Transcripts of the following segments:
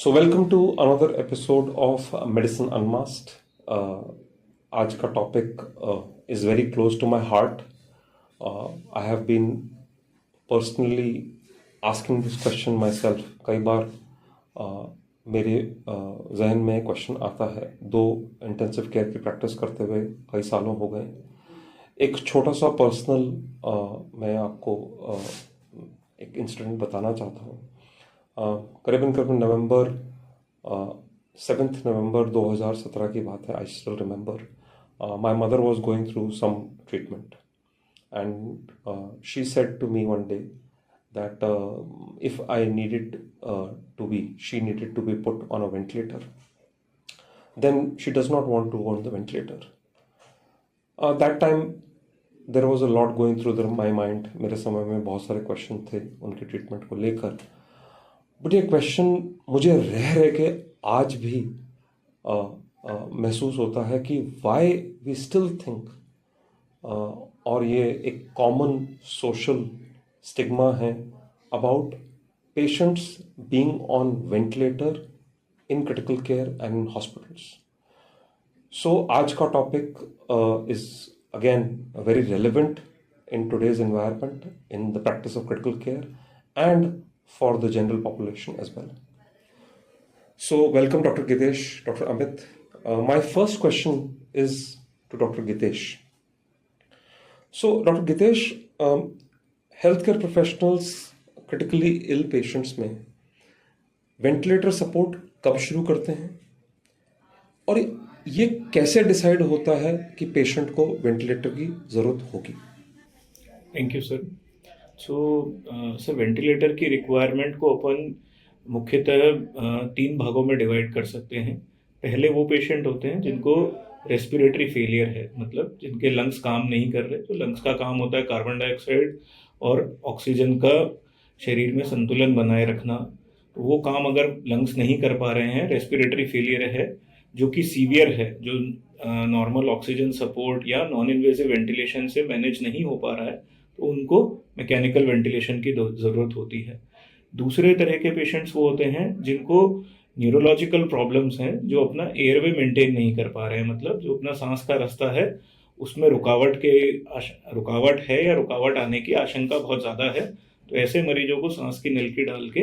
So welcome to another episode of medicine unmasked. आज का topic is very close to my heart. I have been personally asking this question myself. कई बार मेरे जहन में question आता है। दो इंटेंसिव केयर की प्रैक्टिस करते हुए कई सालों हो गए। एक छोटा सा पर्सनल मैं आपको एक इंसिडेंट बताना चाहता हूँ। करीबन नवंबर 7 नवंबर 2017 की बात है। I still remember my mother was going through some treatment and she said to me one day that if I needed she needed to be put on a ventilator, then she does not want to go on the ventilator. That time there was a lot going through my mind. मेरे समय में बहुत सारे question थे उनके treatment को लेकर, but ये क्वेश्चन मुझे रह के आज भी महसूस होता है कि वाई वी स्टिल थिंक, और ये एक कॉमन सोशल स्टिग्मा है about patients being on ventilator in critical care and in hospitals. So आज का topic is again very relevant in today's environment, in the practice of critical care and for the general population as well. So welcome Dr. Gitesh, Dr. Amit. My first question is to Dr. Gitesh. So Dr. Gitesh, healthcare professionals critically ill patients में ventilator support कब शुरू करते हैं और ये कैसे decide होता है कि पेशेंट को वेंटिलेटर की ज़रूरत होगी? Thank you sir. Sir ventilator की रिक्वायरमेंट को अपन मुख्यतः 3 भागों में डिवाइड कर सकते हैं। पहले वो पेशेंट होते हैं जिनको रेस्पिरेटरी फेलियर है, मतलब जिनके लंग्स काम नहीं कर रहे। तो लंग्स का काम होता है कार्बन डाइऑक्साइड और ऑक्सीजन का शरीर में संतुलन बनाए रखना। तो वो काम अगर लंग्स नहीं कर पा रहे हैं, रेस्पिरेटरी फेलियर है जो कि सीवियर है, जो नॉर्मल ऑक्सीजन सपोर्ट या नॉन इन्वेसिव वेंटिलेशन से मैनेज नहीं हो पा रहा है, तो उनको मैकेनिकल वेंटिलेशन की ज़रूरत होती है। दूसरे तरह के पेशेंट्स वो होते हैं जिनको न्यूरोलॉजिकल प्रॉब्लम्स हैं, जो अपना एयरवे मेंटेन नहीं कर पा रहे हैं, मतलब जो अपना सांस का रास्ता है उसमें रुकावट है या रुकावट आने की आशंका बहुत ज़्यादा है। तो ऐसे मरीजों को सांस की नलकी डाल के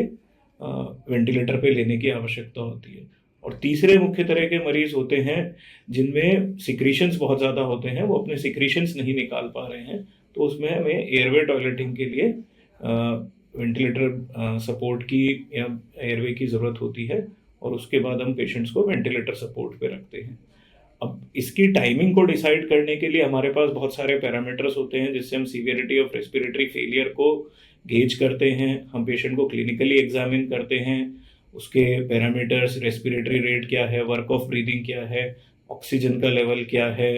वेंटिलेटर पे लेने की आवश्यकता होती है। और तीसरे मुख्य तरह के मरीज होते हैं जिनमें सिक्रीशंस बहुत ज़्यादा होते हैं, वो अपने सिक्रीशंस नहीं निकाल पा रहे हैं, तो उसमें हमें एयरवे टॉयलेटिंग के लिए वेंटिलेटर सपोर्ट की या एयरवे की ज़रूरत होती है, और उसके बाद हम पेशेंट्स को वेंटिलेटर सपोर्ट पे रखते हैं। अब इसकी टाइमिंग को डिसाइड करने के लिए हमारे पास बहुत सारे पैरामीटर्स होते हैं जिससे हम सीवियरिटी ऑफ रेस्पिरेटरी फेलियर को गेज करते हैं। हम पेशेंट को क्लिनिकली एग्जामिन करते हैं, उसके पैरामीटर्स, रेस्पिरेटरी रेट क्या है, वर्क ऑफ ब्रीदिंग क्या है, ऑक्सीजन का लेवल क्या है,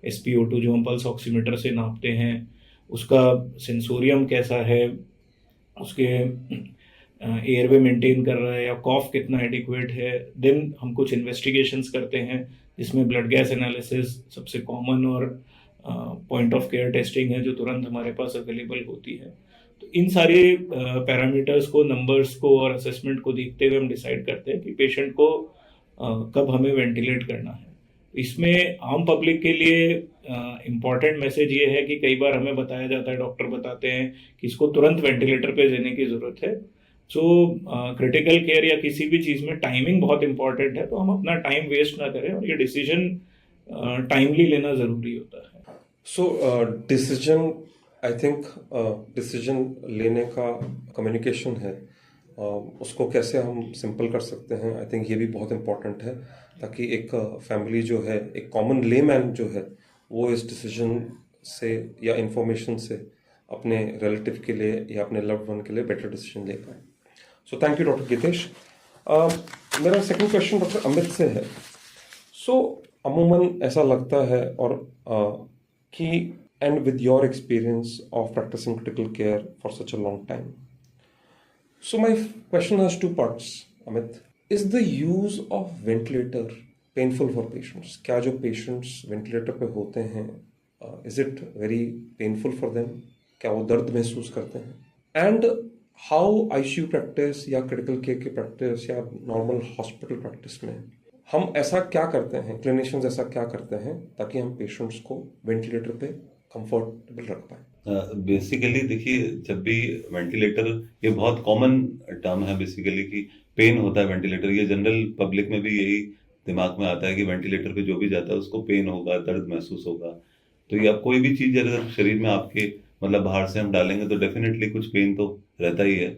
SpO2 जो हम पल्स ऑक्सीमीटर से नापते हैं, उसका सेंसोरियम कैसा है, उसके एयरवे मेंटेन कर रहा है या कॉफ कितना एडिक्वेट है। देन हम कुछ इन्वेस्टिगेशंस करते हैं जिसमें ब्लड गैस एनालिसिस सबसे कॉमन और पॉइंट ऑफ केयर टेस्टिंग है जो तुरंत हमारे पास अवेलेबल होती है। तो इन सारे पैरामीटर्स को, नंबर्स को और असेसमेंट को देखते हुए हम डिसाइड करते हैं कि पेशेंट को कब हमें वेंटिलेट करना है। इसमें आम पब्लिक के लिए इम्पॉर्टेंट मैसेज ये है कि कई बार हमें बताया जाता है, डॉक्टर बताते हैं कि इसको तुरंत वेंटिलेटर पे देने की ज़रूरत है। सो क्रिटिकल केयर या किसी भी चीज़ में टाइमिंग बहुत इंपॉर्टेंट है, तो हम अपना टाइम वेस्ट ना करें और ये डिसीजन टाइमली लेना ज़रूरी होता है। So decision, I think decision लेने का कम्युनिकेशन है, उसको कैसे हम सिंपल कर सकते हैं, आई थिंक ये भी बहुत इम्पोर्टेंट है, ताकि एक फैमिली जो है, एक कॉमन लेमैन जो है, वो इस डिसीजन से या इंफॉर्मेशन से अपने रिलेटिव के लिए या अपने लव्ड वन के लिए बेटर डिसीजन ले पाए। सो थैंक यू डॉक्टर गितेश। मेरा सेकंड क्वेश्चन डॉक्टर अमित से है। सो अमूमन ऐसा लगता है और कि and with your experience of practicing critical care for such a long time, so my question has two parts, Amit. Is the use of ventilator painful for patients? क्या जो patients ventilator पे होते हैं, is it very painful for them? क्या वो दर्द महसूस करते हैं? And हाउ आईसीयू प्रैक्टिस या क्रिटिकल केयर की प्रैक्टिस या नॉर्मल हॉस्पिटल प्रैक्टिस में हम ऐसा क्या करते हैं, क्लिनिशियंस ऐसा क्या करते हैं ताकि हम पेशेंट्स को वेंटिलेटर पे कंफर्टेबल रख पाए? बेसिकली देखिए, जब भी वेंटिलेटर, ये बहुत कॉमन टर्म है बेसिकली कि पेन होता है वेंटिलेटर, ये जनरल पब्लिक में भी यही दिमाग में आता है कि वेंटिलेटर पे जो भी जाता है उसको पेन होगा, दर्द महसूस होगा। तो ये अब कोई भी चीज़ अगर शरीर में आपके मतलब बाहर से हम डालेंगे तो डेफिनेटली कुछ पेन तो रहता ही है।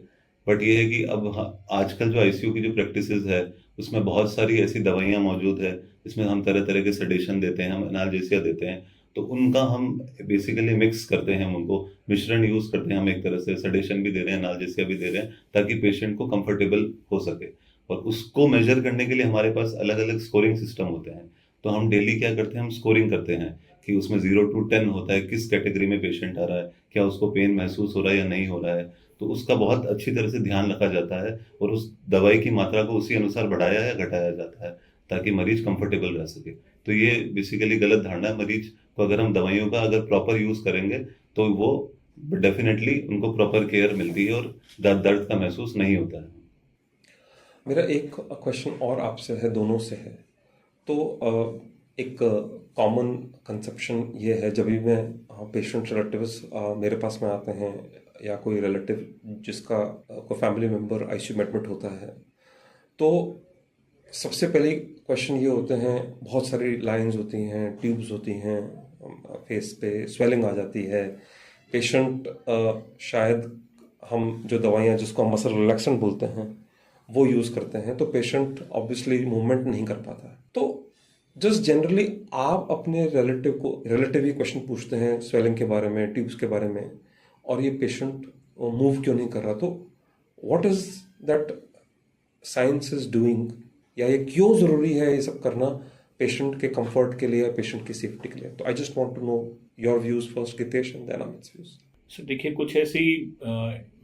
बट ये है कि अब आजकल जो आईसीयू की जो प्रैक्टिसेस है उसमें बहुत सारी ऐसी दवाइयाँ मौजूद है जिसमें हम तरह तरह के सेडेशन देते हैं, हम एनाल्जेसिया देते हैं। तो उनका हम बेसिकली मिक्स करते हैं, हम उनको मिश्रण यूज करते हैं, हम एक तरह से सेडेशन भी दे रहे हैं, एनाल्जेसिया भी दे रहे हैं ताकि पेशेंट को कंफर्टेबल हो सके। और उसको मेजर करने के लिए हमारे पास अलग अलग स्कोरिंग सिस्टम होते हैं। तो हम डेली क्या करते हैं, हम स्कोरिंग करते हैं कि उसमें 0 to 10 होता है, किस कैटेगरी में पेशेंट आ रहा है, क्या उसको पेन महसूस हो रहा है या नहीं हो रहा है। तो उसका बहुत अच्छी तरह से ध्यान रखा जाता है और उस दवाई की मात्रा को उसी अनुसार बढ़ाया या घटाया जाता है ताकि मरीज कंफर्टेबल रह सके। तो ये बेसिकली गलत धारणा है। मरीज को अगर हम दवाइयों का अगर प्रॉपर यूज करेंगे तो वो डेफिनेटली उनको प्रॉपर केयर मिलती है और दर्द का महसूस नहीं होता है। मेरा एक क्वेश्चन और आपसे है, दोनों से है। तो एक कॉमन कंसेप्शन ये है, जब भी मैं पेशेंट रिलेटिव्स मेरे पास में आते हैं या कोई रिलेटिव जिसका कोई फैमिली मेम्बर आईसीयू में एडमिट होता है, तो सबसे पहले क्वेश्चन ये होते हैं, बहुत सारी लाइंस होती हैं, ट्यूब्स होती हैं, फेस पे स्वेलिंग आ जाती है, पेशेंट शायद हम जो दवाइयाँ जिसको हम मसल रिलैक्सेंट बोलते हैं वो यूज़ करते हैं, तो पेशेंट ऑब्वियसली मूवमेंट नहीं कर पाता है। तो जस्ट जनरली आप अपने रिलेटिव ही क्वेश्चन पूछते हैं स्वेलिंग के बारे में, ट्यूब्स के बारे में, और ये पेशेंट मूव क्यों नहीं कर रहा, तो what is that science is doing, या ये क्यों ज़रूरी है ये सब करना पेशेंट के कंफर्ट के लिए या पेशेंट की सेफ्टी के लिए? तो I just want to know your views first, Gitesh, and then अमित's व्यूज। सो देखिए, कुछ ऐसी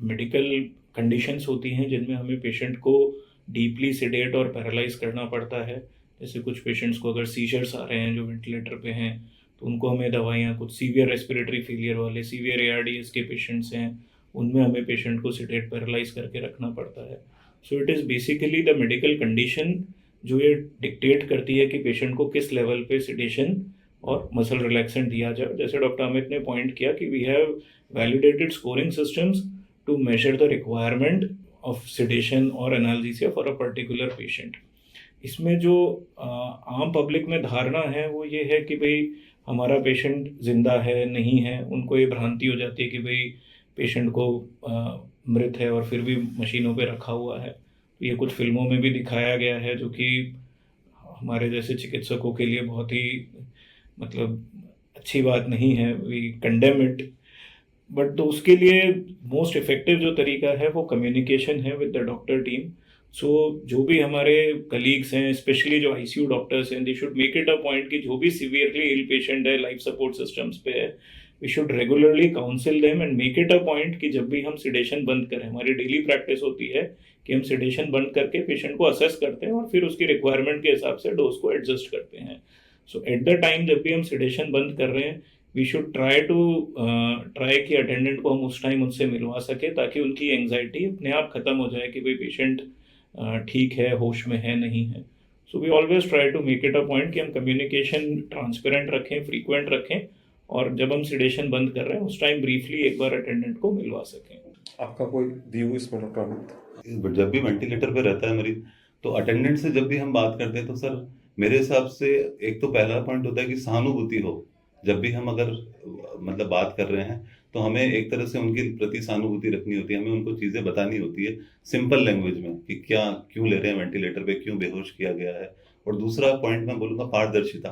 मेडिकल कंडीशंस होती हैं जिनमें हमें पेशेंट को डीपली सिडेट और पैरालाइज करना पड़ता है। जैसे कुछ पेशेंट्स को अगर सीजर्स आ रहे हैं जो वेंटिलेटर पे हैं, तो उनको हमें दवाइयाँ, कुछ सीवियर रेस्पिरेटरी फेलियर वाले, सीवियर एआरडीएस के पेशेंट्स हैं, उनमें हमें पेशेंट को सिडेट पैरालाइज करके रखना पड़ता है। So it is basically the medical condition जो ये डिक्टेट करती है कि पेशेंट को किस लेवल पे सिडेशन और मसल रिलैक्सेंट दिया जाए। जैसे डॉक्टर अमित ने पॉइंट किया कि we have validated scoring systems to measure the requirement of sedation और analgesia for a particular patient. इसमें जो आम पब्लिक में धारणा है वो ये है कि भाई हमारा पेशेंट जिंदा है, नहीं है। उनको ये भ्रांति हो जाती है कि भाई पेशेंट को मृत है और फिर भी मशीनों पे रखा हुआ है। तो ये कुछ फिल्मों में भी दिखाया गया है, जो कि हमारे जैसे चिकित्सकों के लिए बहुत ही मतलब अच्छी बात नहीं है। We condemn it. बट तो उसके लिए मोस्ट इफेक्टिव जो तरीका है वो कम्युनिकेशन है विद द डॉक्टर टीम। सो जो भी हमारे कलीग्स हैं, स्पेशली जो आईसीयू डॉक्टर्स हैं, they should make it a point कि जो भी सीवियरली इल पेशेंट है, लाइफ सपोर्ट सिस्टम्स पे है, we should regularly counsel them and make it a point कि जब भी हम सिडेशन बंद करें, हमारी डेली प्रैक्टिस होती है कि हम सिडेशन बंद करके पेशेंट को असेस करते हैं और फिर उसकी रिक्वायरमेंट के हिसाब से डोज को एडजस्ट करते हैं। सो एट द टाइम जब भी हम सिडेशन बंद कर रहे हैं, वी शुड ट्राई कि अटेंडेंट को हम उस टाइम उनसे मिलवा सके ताकि उनकी एंग्जाइटी अपने आप खत्म हो जाए कि भाई पेशेंट ठीक है, होश में है, नहीं है। So we always try to make it a point कि हम कम्युनिकेशन ट्रांसपेरेंट रखें, फ्रीक्वेंट रखें, और जब हम सिडेशन बंद कर रहे हैं उस टाइम ब्रीफली एक बार अटेंडेंट को मिलवा सकें। आपका कोई व्यू इसमें डॉक्टर अमित? बट जब भी वेंटिलेटर पे रहता है मरीज, तो अटेंडेंट से जब भी हम बात करते हैं तो सर मेरे हिसाब से एक तो पहला पॉइंट होता है कि सहानुभूति हो। जब भी हम अगर मतलब बात कर रहे हैं तो हमें एक तरह से उनके प्रति सहानुभूति रखनी होती है, हमें उनको चीज़ें बतानी होती है सिंपल लैंग्वेज में कि क्या क्यों ले रहे हैं वेंटिलेटर पे, क्यों बेहोश किया गया है। और दूसरा पॉइंट मैं बोलूँगा पारदर्शिता,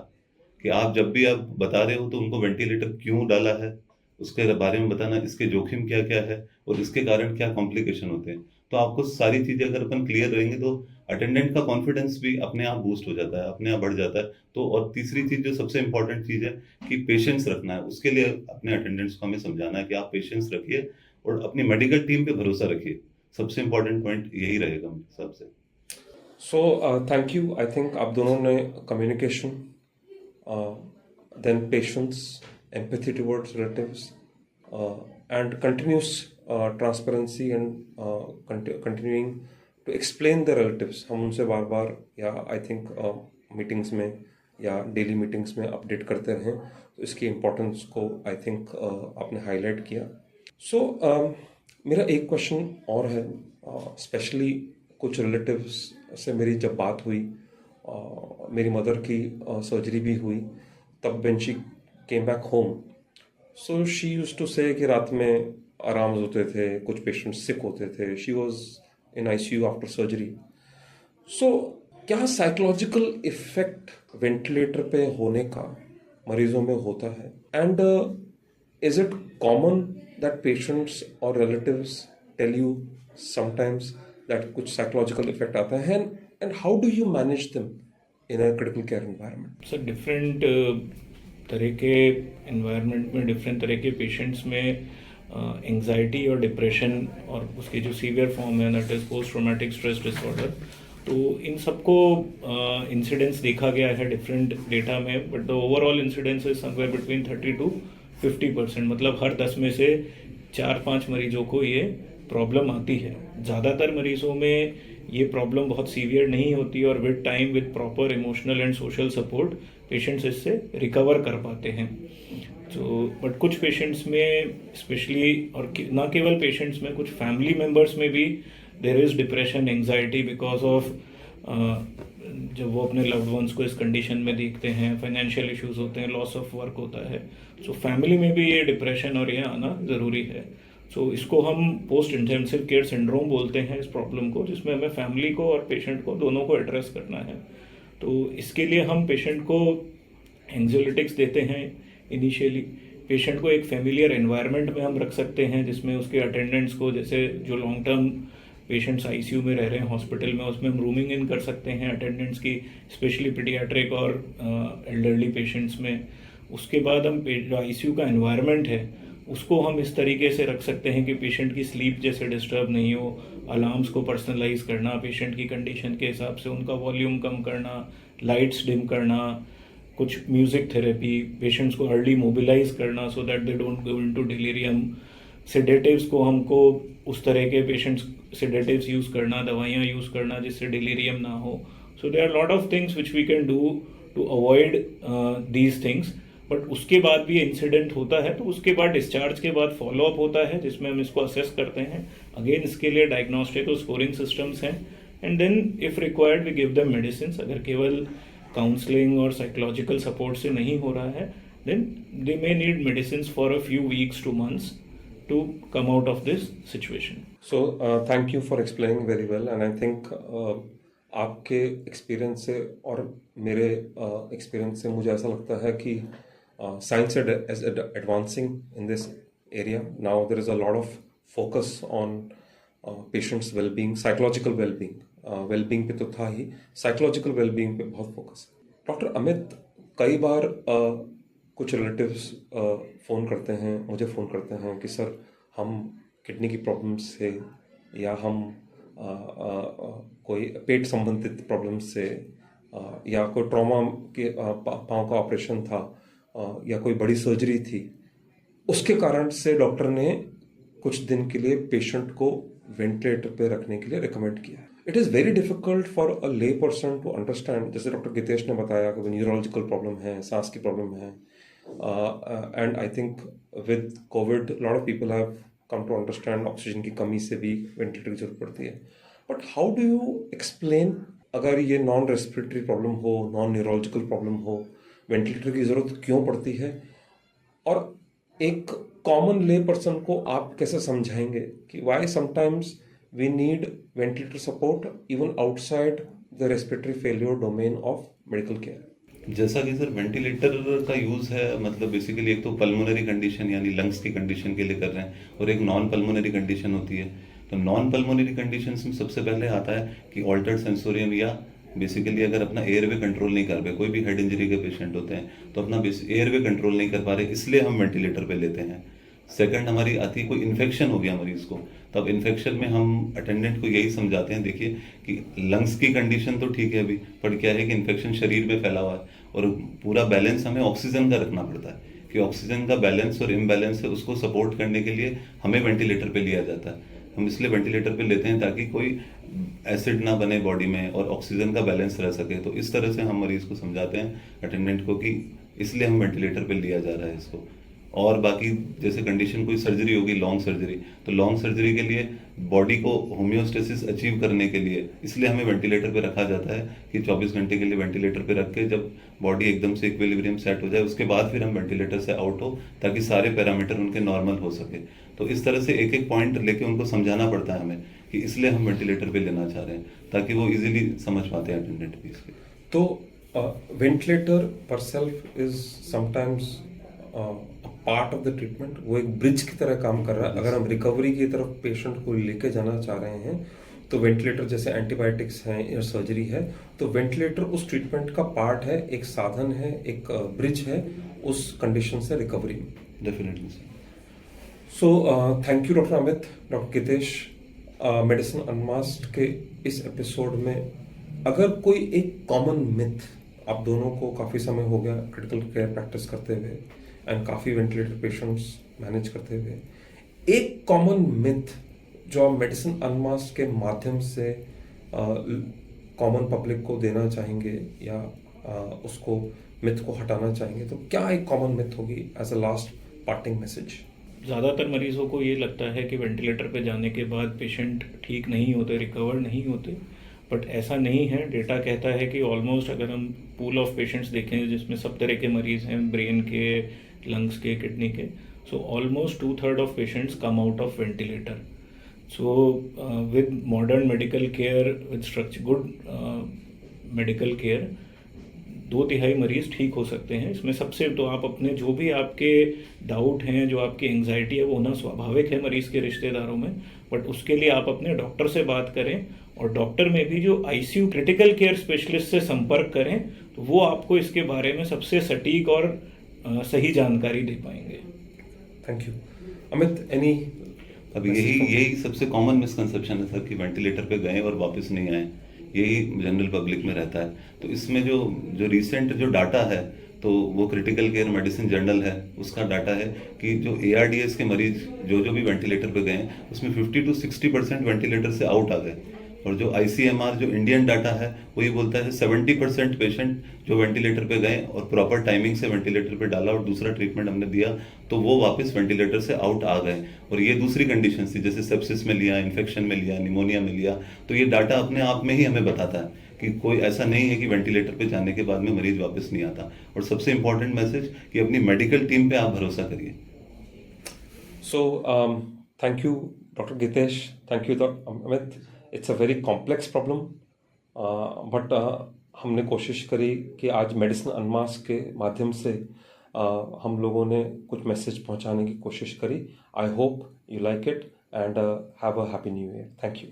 कि आप जब भी आप बता रहे हो तो उनको वेंटिलेटर क्यों डाला है उसके बारे में बताना, इसके जोखिम क्या क्या है और इसके कारण क्या कॉम्प्लिकेशन होते हैं। तो आपको सारी चीज़ें अगर अपन क्लियर रहेंगे तो अटेंडेंट का कॉन्फिडेंस भी अपने आप बूस्ट हो जाता है, अपने आप बढ़ जाता है। तो और तीसरी चीज़ जो सबसे इंपॉर्टेंट चीज़ है कि पेशेंस रखना है। उसके लिए अपने अटेंडेंट्स को हमें समझाना है कि आप पेशेंस रखिए और अपनी मेडिकल टीम पे भरोसा रखिए। सबसे इंपॉर्टेंट पॉइंट यही रहेगा मेरे हिसाब से। So thank you. I think आप दोनों ने communication, then patience, empathy towards relatives, and continuous transparency and continuing to explain the relatives. हम उनसे बार बार या आई थिंक मीटिंग्स में या डेली मीटिंग्स में अपडेट करते रहें, तो इसकी इम्पोर्टेंस को आई थिंक आपने हाईलाइट किया. सो मेरा एक क्वेश्चन और है. स्पेशली कुछ रिलेटिव्स से मेरी जब बात हुई, मेरी मदर की सर्जरी भी हुई, तब when she came back home, so she used to say कि रात में आराम होते थे, कुछ पेशेंट्स सिक होते थे, she was in ICU after surgery. So क्या साइकोलॉजिकल इफेक्ट वेंटिलेटर पे होने का मरीजों में होता है? And is it common that patients और relatives tell you sometimes that कुछ साइकोलॉजिकल इफेक्ट आता है, and how do you manage them in a critical care environment? Sir different तरह के एनवायरनमेंट में डिफरेंट तरह के पेशेंट्स में एंजाइटी और डिप्रेशन और उसकी जो सीवियर फॉर्म है that is post traumatic stress disorder, तो इन सबको इंसिडेंस देखा गया है डिफरेंट डेटा में, but the overall incidence is somewhere between 30 to 50%. मतलब हर 10 में से 4-5 मरीजों को ये प्रॉब्लम आती है. ज़्यादातर मरीजों में ये प्रॉब्लम बहुत सीवियर नहीं होती और with time with proper emotional and social support patients इससे रिकवर कर पाते हैं. तो बट कुछ पेशेंट्स में स्पेशली, और ना केवल पेशेंट्स में, कुछ फैमिली मेम्बर्स में भी there is depression, anxiety because of जब वो अपने लव्ड वंस को इस कंडीशन में देखते हैं, फाइनेंशियल इश्यूज होते हैं, लॉस ऑफ वर्क होता है. सो फैमिली में भी ये डिप्रेशन और ये आना ज़रूरी है. सो इसको हम पोस्ट इंटेंसिव केयर सिंड्रोम बोलते हैं इस प्रॉब्लम को, जिसमें हमें फैमिली को और पेशेंट को दोनों को एड्रेस करना है. तो इसके लिए हम पेशेंट को एंग्जाइटिक्स देते हैं इनिशियली. पेशेंट को एक फेमिलियर एनवायरनमेंट में हम रख सकते हैं जिसमें उसके अटेंडेंट्स को, जैसे जो लॉन्ग टर्म पेशेंट्स आईसीयू में रह रहे हैं हॉस्पिटल में, उसमें हम रूमिंग इन कर सकते हैं अटेंडेंट्स की, स्पेशली पीडियाट्रिक और एल्डरली पेशेंट्स में. उसके बाद हम जो आईसीयू का एनवायरनमेंट है उसको हम इस तरीके से रख सकते हैं कि पेशेंट की स्लीप जैसे डिस्टर्ब नहीं हो. अलार्म्स को पर्सनलाइज करना, पेशेंट की कंडीशन के हिसाब से उनका वॉल्यूम कम करना, लाइट्स डिम करना, कुछ म्यूजिक थेरेपी, पेशेंट्स को अर्ली मोबिलाइज करना so that they don't go into delirium. Sedatives को हमको उस तरह के पेशेंट्स सेडेटिव्स यूज़ करना, दवाइयाँ यूज़ करना जिससे डिलीरियम ना हो. So there are lot of things which we can do to avoid these things. But उसके बाद भी इंसिडेंट होता है तो उसके बाद डिस्चार्ज के बाद फॉलोअप होता है जिसमें हम इसको असेस करते हैं. अगेन इसके लिए डायग्नोस्टिक और स्कोरिंग सिस्टम्स हैं, and then if required we give them medicine. अगर केवल काउंसलिंग और साइकोलॉजिकल सपोर्ट से नहीं हो रहा है then they may need medicine for a few weeks to months to come out of this situation. So thank you for explaining very well, and I think आपके experience से और मेरे एक्सपीरियंस से मुझे ऐसा लगता है कि science is advancing in this area. Now there is a lot of focus on patients well-being, psychological well-being. Well-being पे तो था ही, psychological well-being पे बहुत फोकस. डॉक्टर अमित, कई बार कुछ रिलेटिव्स फ़ोन करते हैं, मुझे फ़ोन करते हैं कि सर हम किडनी की प्रॉब्लम से, या हम कोई पेट संबंधित प्रॉब्लम से, या कोई ट्रॉमा के पाँव का ऑपरेशन था, या कोई बड़ी सर्जरी थी, उसके कारण से डॉक्टर ने कुछ दिन के लिए पेशेंट को वेंटिलेटर पे रखने के लिए रिकमेंड किया. It is very difficult for a ले पर्सन टू अंडरस्टैंड. जैसे डॉक्टर गितेश ने बताया कि न्यूरोलॉजिकल प्रॉब्लम है, सांस की प्रॉब्लम है, and I think with COVID a lot of people have come to understand oxygen की कमी से भी वेंटिलेटर की जरूरत पड़ती है. But how do you explain, अगर ये नॉन रेस्पिरेटरी प्रॉब्लम हो, नॉन न्यूरोलॉजिकल प्रॉब्लम हो, वेंटिलेटर की ज़रूरत क्यों पड़ती है? और एक कॉमन ले पर्सन को आप कैसे समझाएंगे कि why sometimes we need ventilator support even outside the respiratory failure domain of medical care? जैसा कि सर वेंटिलेटर का यूज़ है, मतलब बेसिकली एक तो पल्मोनरी कंडीशन यानी लंग्स की कंडीशन के लिए कर रहे हैं, और एक नॉन पल्मोनरी कंडीशन होती है. तो नॉन पल्मोनरी कंडीशंस में सबसे पहले आता है कि ऑल्टर्ड सेंसोरियम, या बेसिकली अगर अपना एयरवे कंट्रोल नहीं कर पाए, कोई भी हेड इंजरी के पेशेंट होते हैं तो अपना एयरवे कंट्रोल नहीं कर पा रहे, इसलिए हम वेंटिलेटर पे लेते हैं. सेकंड हमारी आती है कोई इन्फेक्शन हो गया मरीज को, तब इन्फेक्शन में हम अटेंडेंट को यही समझाते हैं, देखिए कि लंग्स की कंडीशन तो ठीक है अभी, पर क्या है कि इन्फेक्शन शरीर में फैला हुआ है और पूरा बैलेंस हमें ऑक्सीजन का रखना पड़ता है. कि ऑक्सीजन का बैलेंस और इम्बैलेंस है उसको सपोर्ट करने के लिए हमें वेंटिलेटर पे लिया जाता है। हम इसलिए वेंटिलेटर पे लेते हैं ताकि कोई एसिड ना बने बॉडी में और ऑक्सीजन का बैलेंस रह सके। तो इस तरह से हम मरीज को समझाते हैं, अटेंडेंट को, कि इसलिए हम वेंटिलेटर पे लिया जा रहा है इसको। और बाकी जैसे कंडीशन कोई सर्जरी होगी, लॉन्ग सर्जरी, तो लॉन्ग सर्जरी के लिए बॉडी को होम्योस्टेसिस अचीव करने के लिए इसलिए हमें वेंटिलेटर पे रखा जाता है कि 24 घंटे के लिए वेंटिलेटर पे रख के जब बॉडी एकदम से इक्विलिब्रियम सेट हो जाए उसके बाद फिर हम वेंटिलेटर से आउट हो, ताकि सारे पैरामीटर उनके नॉर्मल हो सके। तो इस तरह से एक एक पॉइंट लेके उनको समझाना पड़ता है हमें कि इसलिए हम वेंटिलेटर पे लेना चाह रहे हैं, ताकि वो इजीली समझ पाते हैं अटेंडेंट भी इसके। तो वेंटिलेटर पर self is sometimes part of the treatment, वो एक ब्रिज की तरह काम कर रहा है। अगर हम रिकवरी की तरफ पेशेंट को लेके जाना चाह रहे हैं तो वेंटिलेटर, जैसे एंटीबायोटिक्स हैं या सर्जरी है, तो वेंटिलेटर उस ट्रीटमेंट का पार्ट है, एक साधन है, एक ब्रिज है उस कंडीशन से रिकवरी में। Definitely. So thank you doctor Amit, doctor Gitesh, medicine unmasked के इस एपिसोड में अगर कोई एक कॉमन मिथ, आप दोनों को काफ़ी समय हो गया क्रिटिकल केयर प्रैक्टिस करते हुए एंड काफ़ी वेंटिलेटर पेशेंट्स मैनेज करते हुए, एक कॉमन मिथ जो आप मेडिसिन अनमास्क्ड के माध्यम से कॉमन पब्लिक को देना चाहेंगे या उसको मिथ को हटाना चाहेंगे, तो क्या एक कॉमन मिथ होगी as a last parting message? ज़्यादातर मरीज़ों को ये लगता है कि वेंटिलेटर पे जाने के बाद पेशेंट ठीक नहीं होते, रिकवर नहीं होते, बट ऐसा नहीं है। डेटा कहता है कि ऑलमोस्ट अगर हम पूल ऑफ पेशेंट्स देखें जिसमें सब तरह के मरीज़ हैं, ब्रेन के, लंग्स के, किडनी के, so almost 2/3 of patients come out of ventilator. So with modern medical care, with structure, good medical care, 2/3 मरीज ठीक हो सकते हैं। इसमें सबसे तो आप अपने जो भी आपके डाउट हैं, जो आपकी एंग्जाइटी है, वो होना स्वाभाविक है मरीज़ के रिश्तेदारों में, बट उसके लिए आप अपने डॉक्टर से बात करें और डॉक्टर में भी जो आईसीयू क्रिटिकल केयर स्पेशलिस्ट से संपर्क करें, तो वो आपको इसके बारे में सबसे सटीक और सही जानकारी दे पाएंगे। Thank you. अमित, एनी? अब यही सबसे कॉमन मिसकंसेप्शन है सर कि वेंटिलेटर पे गए और वापस नहीं आए, यही जनरल पब्लिक में रहता है। तो इसमें जो रिसेंट जो डाटा है, तो वो क्रिटिकल केयर मेडिसिन जर्नल है, उसका डाटा है कि जो ARDS के मरीज जो भी वेंटिलेटर पे गए उसमें 50 to 60% वेंटिलेटर से आउट आ गए। और जो ICMR जो इंडियन डाटा है वो ये बोलता है 70% पेशेंट जो वेंटिलेटर पे गए और प्रॉपर टाइमिंग से वेंटिलेटर पे डाला और दूसरा ट्रीटमेंट हमने दिया तो वो वापस वेंटिलेटर से आउट आ गए। और ये दूसरी कंडीशन थी, जैसे सेप्सिस में लिया, इन्फेक्शन में लिया, निमोनिया में लिया, तो ये डाटा अपने आप में ही हमें बताता है कि कोई ऐसा नहीं है कि वेंटिलेटर पे जाने के बाद में मरीज वापस नहीं आता। और सबसे इंपॉर्टेंट मैसेज कि अपनी मेडिकल टीम पे आप भरोसा करिए। सो thank you doctor Gitesh, thank you doctor Amit. It's a very complex problem, but हमने कोशिश करी कि आज मेडिसिन अनमास्क के माध्यम से हम लोगों ने कुछ मैसेज पहुंचाने की कोशिश करी। I hope you like it and have a happy new year. Thank you.